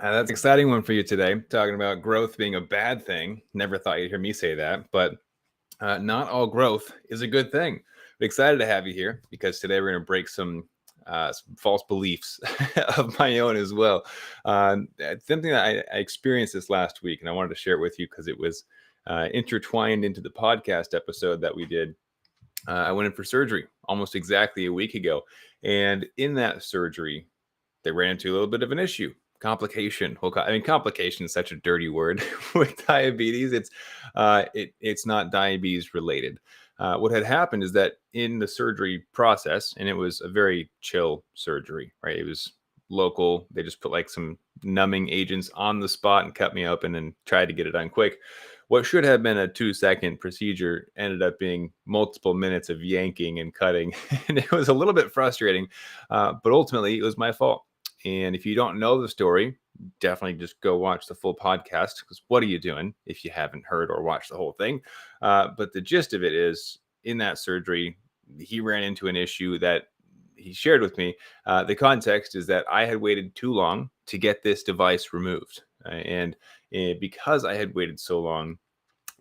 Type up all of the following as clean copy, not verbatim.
That's an exciting one for you today. Talking about growth being a bad thing. Never thought you'd hear me say that, but not all growth is a good thing. I'm excited to have you here because today we're going to break some false beliefs of my own as well. Something that I experienced this last week, and I wanted to share it with you because it was intertwined into the podcast episode that we did. I went in for surgery almost exactly a week ago, and in that surgery, they ran into a little bit of an issue. Complication. Well, I mean, complication is such a dirty word with diabetes. It's not diabetes related. What had happened is that in the surgery process, and it was a very chill surgery, right? It was local. They just put like some numbing agents on the spot and cut me open and tried to get it done quick. What should have been a 2-second procedure ended up being multiple minutes of yanking and cutting. And it was a little bit frustrating, but ultimately it was my fault. And if you don't know the story, definitely just go watch the full podcast, because what are you doing if you haven't heard or watched the whole thing? But the gist of it is, in that surgery, he ran into an issue that he shared with me. The context is that I had waited too long to get this device removed. And because I had waited so long,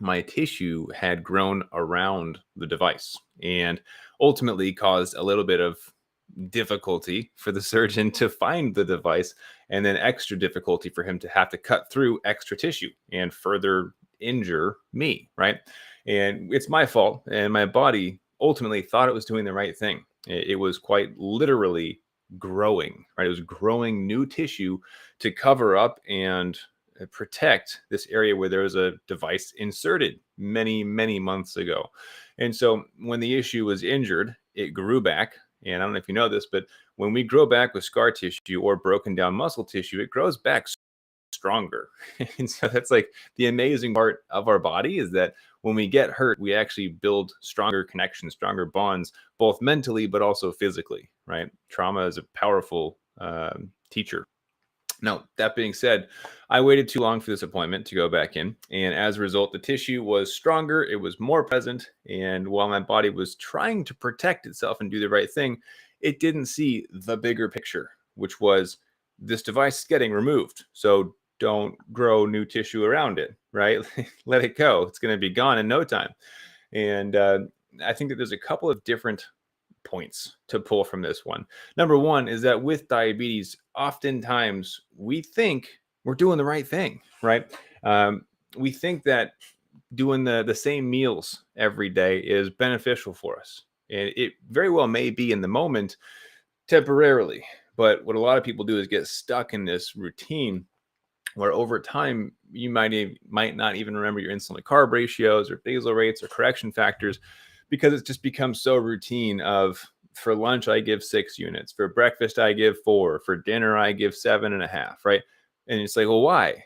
my tissue had grown around the device and ultimately caused a little bit of difficulty for the surgeon to find the device, and then extra difficulty for him to have to cut through extra tissue and further injure me, right? And it's my fault, and my body ultimately thought it was doing the right thing. It was quite literally growing, right? It was growing new tissue to cover up and protect this area where there was a device inserted many, many months ago. And so when the issue was injured, it grew back. And I don't know if you know this, but when we grow back with scar tissue or broken down muscle tissue, it grows back stronger. And so that's like the amazing part of our body, is that when we get hurt, we actually build stronger connections, stronger bonds, both mentally, but also physically, right? Trauma is a powerful teacher. Now, that being said, I waited too long for this appointment to go back in. And as a result, the tissue was stronger, it was more present. And while my body was trying to protect itself and do the right thing, it didn't see the bigger picture, which was this device is getting removed. So don't grow new tissue around it, right? Let it go. It's going to be gone in no time. And I think that there's a couple of different points to pull from this one. Number one is that with diabetes, oftentimes we think we're doing the right thing, right? We think that doing the same meals every day is beneficial for us. And it very well may be in the moment temporarily. But what a lot of people do is get stuck in this routine where over time you might not even remember your insulin to carb ratios or basal rates or correction factors, because it's just become so routine of, for lunch I give 6 units, for breakfast I give 4, for dinner I give 7.5, right? And it's like, well, why?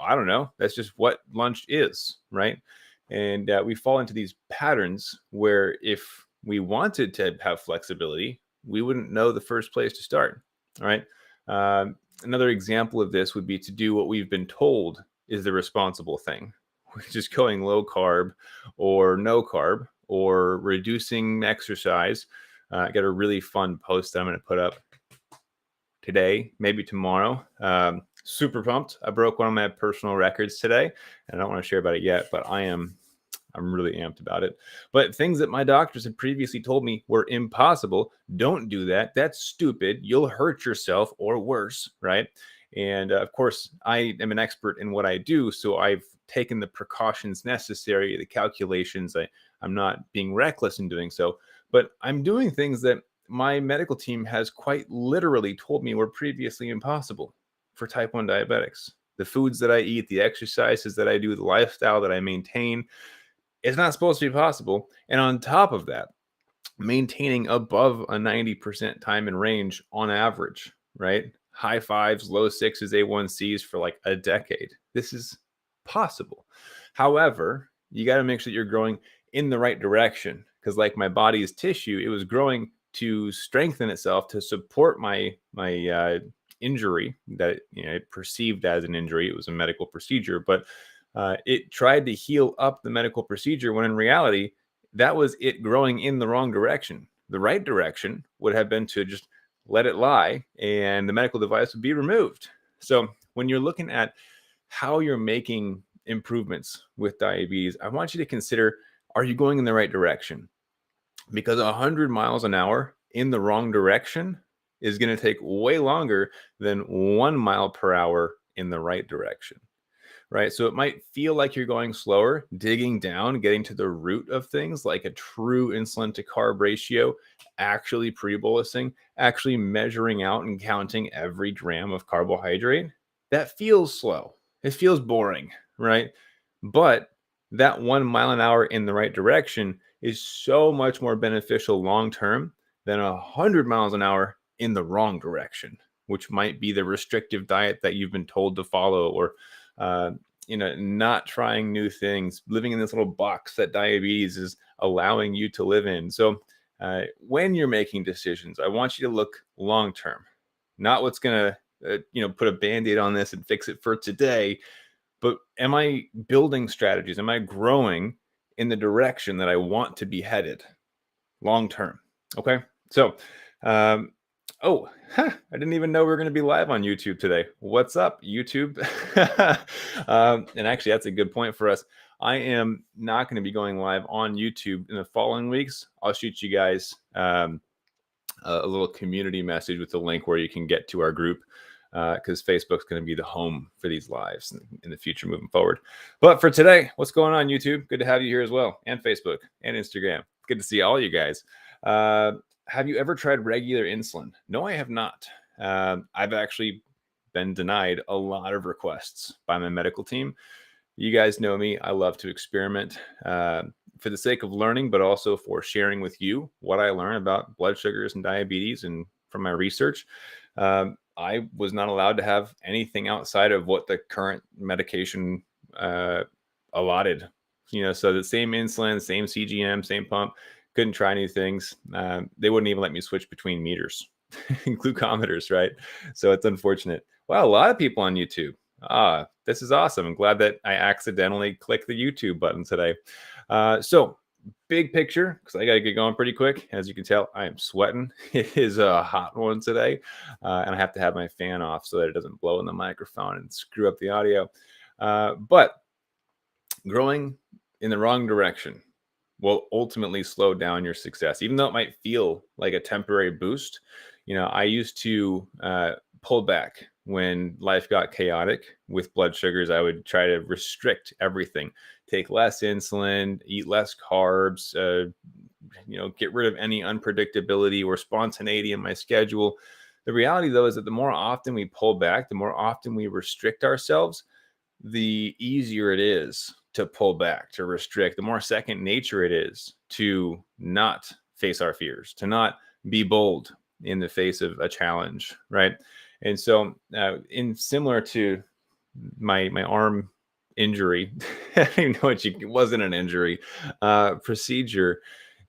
I don't know. That's just what lunch is, right? And we fall into these patterns where if we wanted to have flexibility, we wouldn't know the first place to start, right? Another example of this would be to do what we've been told is the responsible thing, which is going low carb or no carb or reducing exercise. I got a really fun post that I'm going to put up today, maybe tomorrow. Super pumped. I broke one of my personal records today, and I don't want to share about it yet, but I'm really amped about it. But things that my doctors had previously told me were impossible. Don't do that. That's stupid. You'll hurt yourself or worse, right? And of course, I am an expert in what I do, so I've taken the precautions necessary, the calculations. I'm not being reckless in doing so, but I'm doing things that my medical team has quite literally told me were previously impossible for type 1 diabetics. The foods that I eat, the exercises that I do, the lifestyle that I maintain, it's not supposed to be possible. And on top of that, maintaining above a 90% time in range on average, right? High fives, low sixes, A1Cs for like a decade. This is possible. However, you got to make sure that you're growing in the right direction, because like my body's tissue, it was growing to strengthen itself to support my injury that it perceived as an injury. It was a medical procedure, but it tried to heal up the medical procedure when in reality, that was it growing in the wrong direction. The right direction would have been to just let it lie and the medical device would be removed. So when you're looking at how you're making improvements with diabetes, I want you to consider, are you going in the right direction? Because 100 miles an hour in the wrong direction is going to take way longer than 1 mile per hour in the right direction, right? So it might feel like you're going slower, digging down, getting to the root of things like a true insulin to carb ratio, actually pre-bolusing, actually measuring out and counting every gram of carbohydrate. That feels slow. It feels boring, right? But that 1 mile an hour in the right direction is so much more beneficial long term than 100 miles an hour in the wrong direction, which might be the restrictive diet that you've been told to follow, or uh, not trying new things, living in this little box that diabetes is allowing you to live in. So when you're making decisions, I want you to look long term, not what's going to put a band-aid on this and fix it for today, but am I building strategies? Am I growing in the direction that I want to be headed long term? Okay. So, I didn't even know we were going to be live on YouTube today. What's up, YouTube? And actually, that's a good point for us. I am not going to be going live on YouTube in the following weeks. I'll shoot you guys a little community message with the link where you can get to our group, because Facebook's going to be the home for these lives in the future moving forward. But for today, what's going on, YouTube? Good to have you here as well, and Facebook and Instagram. Good to see all you guys. Have you ever tried regular insulin? No, I have not. I've actually been denied a lot of requests by my medical team. You guys know me. I love to experiment for the sake of learning, but also for sharing with you what I learn about blood sugars and diabetes and from my research. I was not allowed to have anything outside of what the current medication allotted. So the same insulin, same CGM, same pump. Couldn't try new things. They wouldn't even let me switch between meters, glucometers, right? So it's unfortunate. Wow, a lot of people on YouTube. This is awesome. I'm glad that I accidentally clicked the YouTube button today. So big picture, because I got to get going pretty quick. As you can tell, I am sweating. It is a hot one today, and I have to have my fan off so that it doesn't blow in the microphone and screw up the audio. But growing in the wrong direction will ultimately slow down your success, even though it might feel like a temporary boost. I used to pull back when life got chaotic with blood sugars. I would try to restrict everything, take less insulin, eat less carbs, get rid of any unpredictability or spontaneity in my schedule. The reality, though, is that the more often we pull back, the more often we restrict ourselves, the easier it is to pull back, to restrict, the more second nature it is to not face our fears, to not be bold in the face of a challenge, right? And so in similar to my arm injury, I didn't know it wasn't an injury, procedure,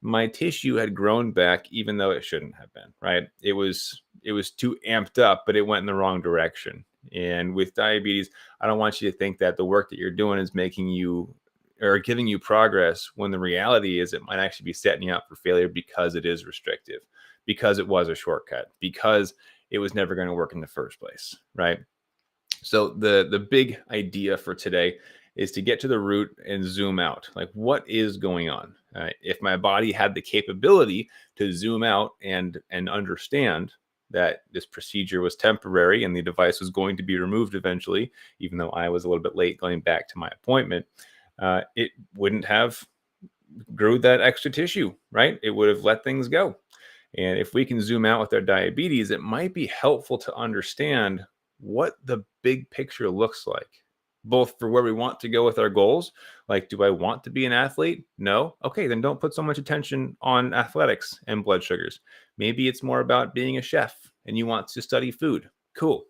my tissue had grown back even though it shouldn't have been, right? It was too amped up, but it went in the wrong direction. And with diabetes, I don't want you to think that the work that you're doing is making you or giving you progress, when the reality is it might actually be setting you up for failure, because it is restrictive, because it was a shortcut, because it was never going to work in the first place, right? So the big idea for today is to get to the root and zoom out. Like, what is going on? If my body had the capability to zoom out and understand that this procedure was temporary and the device was going to be removed eventually, even though I was a little bit late going back to my appointment, it wouldn't have grew that extra tissue, right? It would have let things go. And if we can zoom out with our diabetes, it might be helpful to understand what the big picture looks like, both for where we want to go with our goals. Like, do I want to be an athlete? No. Okay, then don't put so much attention on athletics and blood sugars. Maybe it's more about being a chef and you want to study food. Cool.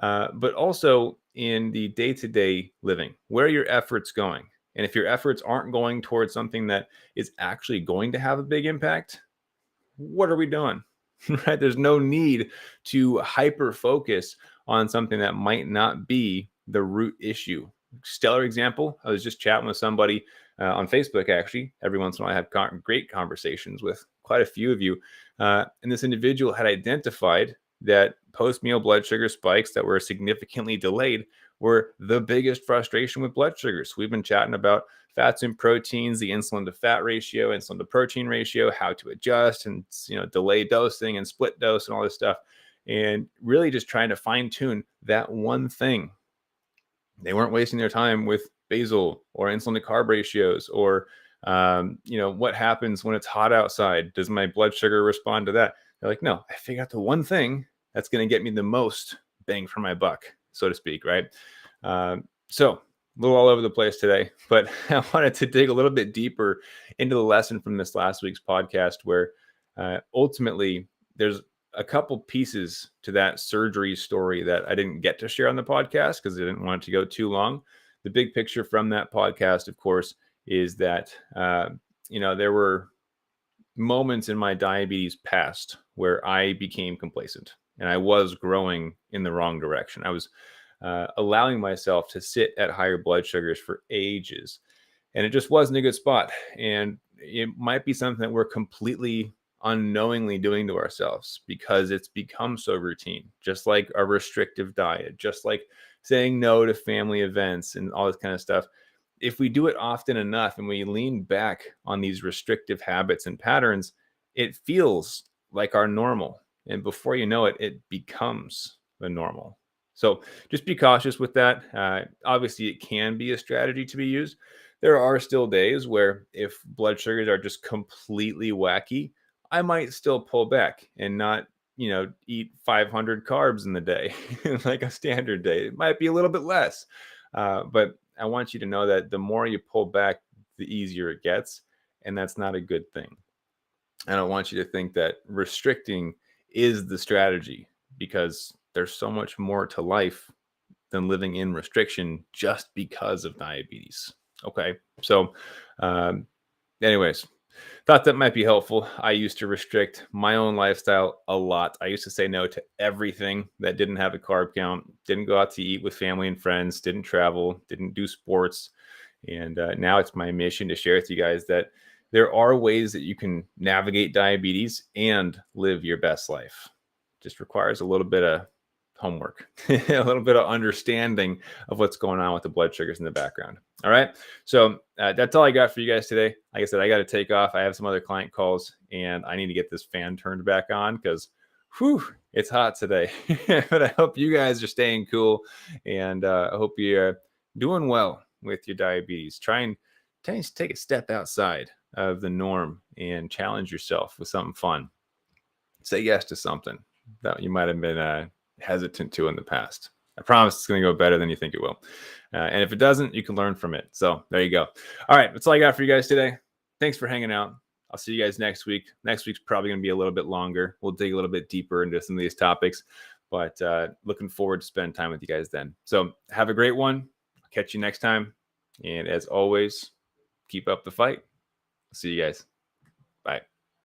But also in the day-to-day living, where are your efforts going? And if your efforts aren't going towards something that is actually going to have a big impact, what are we doing? Right? There's no need to hyper focus on something that might not be the root issue. Stellar example, I was just chatting with somebody on Facebook, actually. Every once in a while I have great conversations with quite a few of you. And this individual had identified that post-meal blood sugar spikes that were significantly delayed were the biggest frustration with blood sugars. We've been chatting about fats and proteins, the insulin to fat ratio, insulin to protein ratio, how to adjust, and delay dosing and split dose and all this stuff, and really just trying to fine tune that one thing. They weren't wasting their time with basal or insulin to carb ratios or what happens when it's hot outside? Does my blood sugar respond to that? They're like, no, I figured out the one thing that's going to get me the most bang for my buck, so to speak, right? So a little all over the place today, but I wanted to dig a little bit deeper into the lesson from this last week's podcast where ultimately there's a couple pieces to that surgery story that I didn't get to share on the podcast because I didn't want it to go too long. The big picture from that podcast, of course, is that, there were moments in my diabetes past where I became complacent and I was growing in the wrong direction. I was allowing myself to sit at higher blood sugars for ages, and it just wasn't a good spot. And it might be something that we're completely unknowingly doing to ourselves because it's become so routine, just like a restrictive diet, just like saying no to family events and all this kind of stuff. If we do it often enough and we lean back on these restrictive habits and patterns, it feels like our normal. And before you know it, it becomes the normal. So just be cautious with that. Obviously, it can be a strategy to be used. There are still days where if blood sugars are just completely wacky, I might still pull back and not, eat 500 carbs in the day, like a standard day. It might be a little bit less, but I want you to know that the more you pull back, the easier it gets. And that's not a good thing. I don't want you to think that restricting is the strategy because there's so much more to life than living in restriction just because of diabetes. Okay. So, anyways, thought that might be helpful. I used to restrict my own lifestyle a lot. I used to say no to everything that didn't have a carb count, didn't go out to eat with family and friends, didn't travel, didn't do sports. And now it's my mission to share with you guys that there are ways that you can navigate diabetes and live your best life. Just requires a little bit of homework, a little bit of understanding of what's going on with the blood sugars in the background. All right. So that's all I got for you guys today. Like I said, I got to take off. I have some other client calls and I need to get this fan turned back on because it's hot today. But I hope you guys are staying cool and I hope you're doing well with your diabetes. Try and take a step outside of the norm and challenge yourself with something fun. Say yes to something that you might have been hesitant to in the past. I promise it's going to go better than you think it will. And if it doesn't, you can learn from it. So there you go. All right. That's all I got for you guys today. Thanks for hanging out. I'll see you guys next week. Next week's probably going to be a little bit longer. We'll dig a little bit deeper into some of these topics, but looking forward to spending time with you guys then. So have a great one. I'll catch you next time. And as always, keep up the fight. See you guys. Bye.